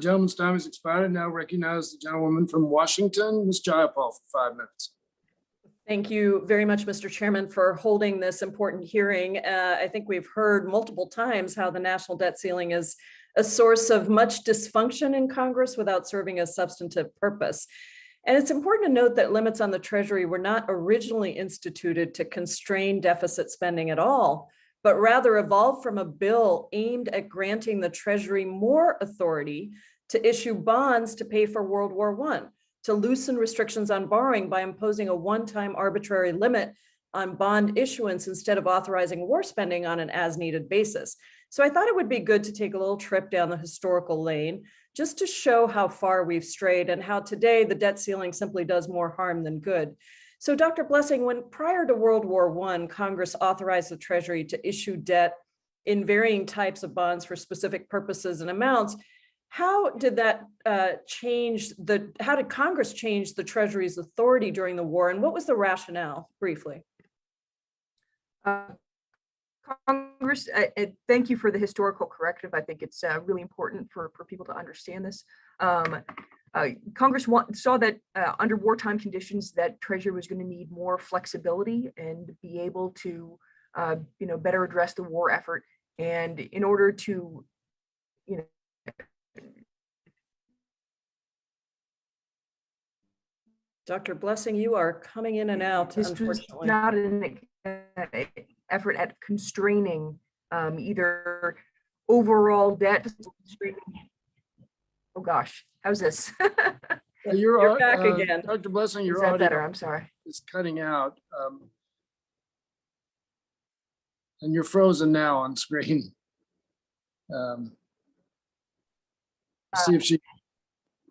Gentleman's time has expired. Now recognize the gentlewoman from Washington, Ms. Jayapal, for 5 minutes. Thank you very much, Mr. Chairman, for holding this important hearing. I think we've heard multiple times how the national debt ceiling is a source of much dysfunction in Congress without serving a substantive purpose. And it's important to note that limits on the Treasury were not originally instituted to constrain deficit spending at all, but rather evolved from a bill aimed at granting the Treasury more authority to issue bonds to pay for World War I, to loosen restrictions on borrowing by imposing a one-time arbitrary limit on bond issuance instead of authorizing war spending on an as-needed basis. So I thought it would be good to take a little trip down the historical lane just to show how far we've strayed and how today the debt ceiling simply does more harm than good. So Dr. Blessing, when prior to World War I, Congress authorized the Treasury to issue debt in varying types of bonds for specific purposes and amounts, how did that how did Congress change the Treasury's authority during the war, and what was the rationale, briefly? Congress, thank you for the historical corrective. I think it's really important for people to understand this. Congress saw that under wartime conditions that Treasury was going to need more flexibility and be able to better address the war effort. And in order to Dr. Blessing, you are coming in and out, this unfortunately. Was not an effort at constraining either overall debt. Oh gosh, how's this? You're back again. Dr. Blessing, Is that better? I'm sorry. It's cutting out. And you're frozen now on screen. See if she,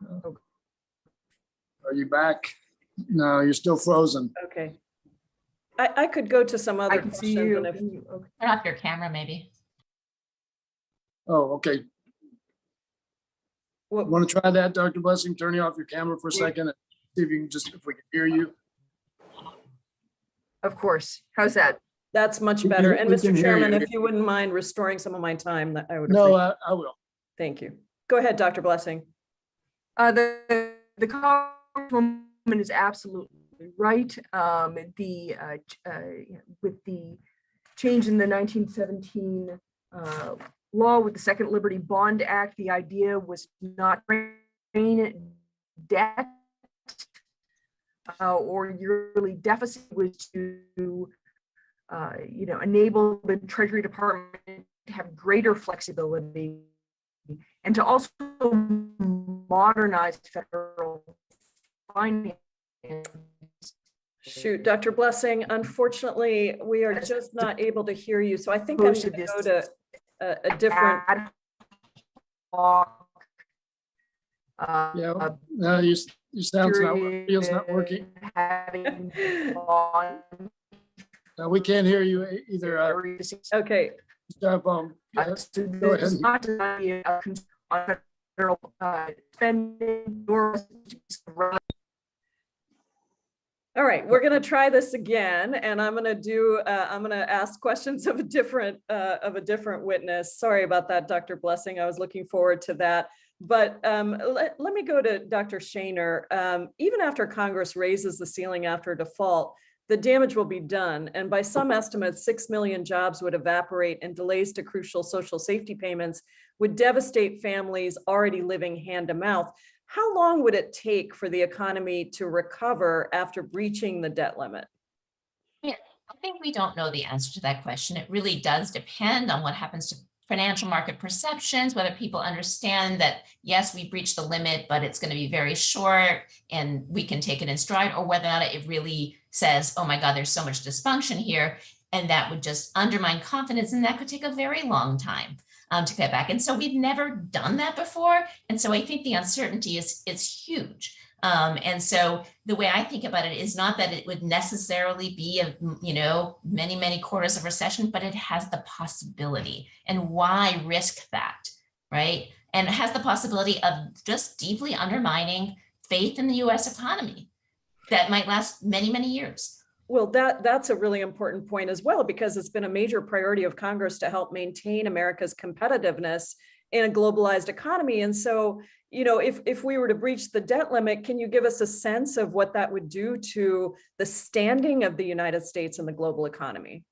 are you back? No, you're still frozen. Okay. I could go to some other I can see you. questions. Turn off your camera, maybe. Oh, okay. Want to try that, Dr. Blessing? Turning off your camera for a second and see if you can if we can hear you. Of course. How's that? That's much better. And We can Mr. hear Chairman, you. if you wouldn't mind restoring some of my time, that I would No, appreciate. I will. Thank you. Go ahead, Dr. Blessing. The Congresswoman is absolutely right. With the change in the 1917 law with the Second Liberty Bond Act, the idea was not drain debt or yearly deficit, was to enable the Treasury Department to have greater flexibility and to also modernize federal finance. Shoot, Dr. Blessing, unfortunately, we are just not able to hear you. So I think I'm going to go to a different. Yeah, no, your sound's not, feels not working. No, we can't hear you either. Okay. Stop, go ahead. On federal spending, All right, we're going to try this again, and I'm going to ask questions of a different witness. Sorry about that, Dr. Blessing. I was looking forward to that. But let me go to Dr. Shaner. Even after Congress raises the ceiling after default, the damage will be done. And by some estimates, 6 million jobs would evaporate, and delays to crucial social safety payments would devastate families already living hand to mouth. How long would it take for the economy to recover after breaching the debt limit? Yeah, I think we don't know the answer to that question. It really does depend on what happens to financial market perceptions, whether people understand that, yes, we breached the limit, but it's going to be very short and we can take it in stride, or whether or not it really says, oh my God, there's so much dysfunction here. And that would just undermine confidence. And that could take a very long time to get back. And so we've never done that before. And so I think the uncertainty is huge. And so the way I think about it is not that it would necessarily be many, many quarters of recession, but it has the possibility. And why risk that, right? And it has the possibility of just deeply undermining faith in the US economy that might last many, many years. Well, that's a really important point as well, because it's been a major priority of Congress to help maintain America's competitiveness in a globalized economy. And so, if we were to breach the debt limit, can you give us a sense of what that would do to the standing of the United States in the global economy?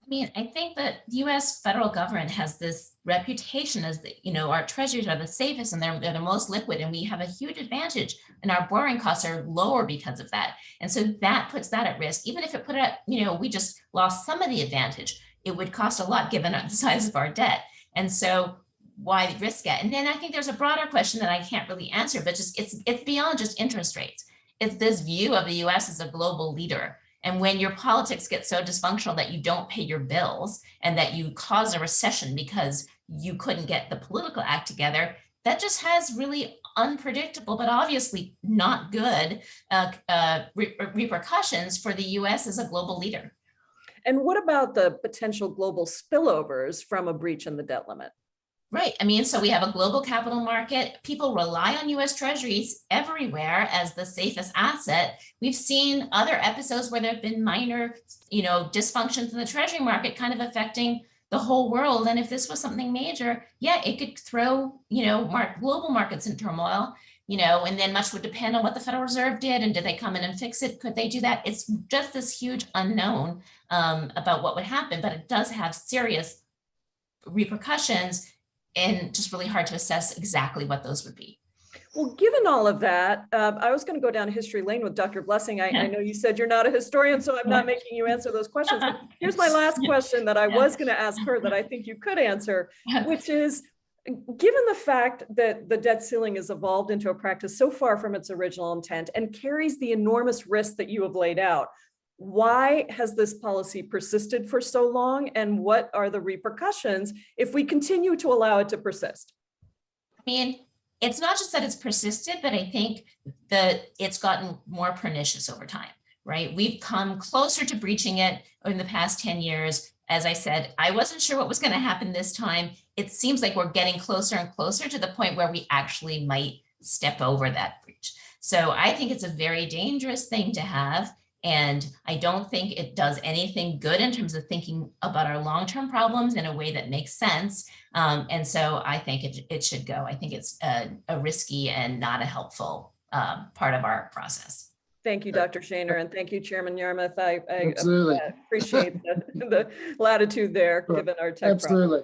I mean, I think that the US federal government has this reputation as our treasuries are the safest and they're the most liquid, and we have a huge advantage, and our borrowing costs are lower because of that. And so that puts that at risk. Even if it put it at, we just lost some of the advantage, it would cost a lot given the size of our debt. And so why risk it? And then I think there's a broader question that I can't really answer, but just it's beyond just interest rates. It's this view of the US as a global leader. And when your politics get so dysfunctional that you don't pay your bills and that you cause a recession because you couldn't get the political act together, that just has really unpredictable, but obviously not good repercussions for the US as a global leader. And what about the potential global spillovers from a breach in the debt limit? Right. I mean, so we have a global capital market. People rely on US Treasuries everywhere as the safest asset. We've seen other episodes where there have been minor, dysfunctions in the Treasury market kind of affecting the whole world. And if this was something major, yeah, it could throw, global markets in turmoil, and then much would depend on what the Federal Reserve did. And did they come in and fix it? Could they do that? It's just this huge unknown about what would happen, but it does have serious repercussions, and just really hard to assess exactly what those would be. Well, given all of that, I was going to go down history lane with Dr. Blessing. I know you said you're not a historian, so I'm not making you answer those questions. But here's my last question that I was going to ask her that I think you could answer, which is, given the fact that the debt ceiling has evolved into a practice so far from its original intent and carries the enormous risk that you have laid out, why has this policy persisted for so long, and what are the repercussions if we continue to allow it to persist? I mean, it's not just that it's persisted, but I think that it's gotten more pernicious over time, right? We've come closer to breaching it in the past 10 years. As I said, I wasn't sure what was going to happen this time. It seems like we're getting closer and closer to the point where we actually might step over that breach. So I think it's a very dangerous thing to have. And I don't think it does anything good in terms of thinking about our long-term problems in a way that makes sense. And so I think it should go. I think it's a risky and not a helpful part of our process. Thank you, Dr. Shaner, and thank you, Chairman Yarmuth. I Absolutely. appreciate the latitude there, given our tech Absolutely.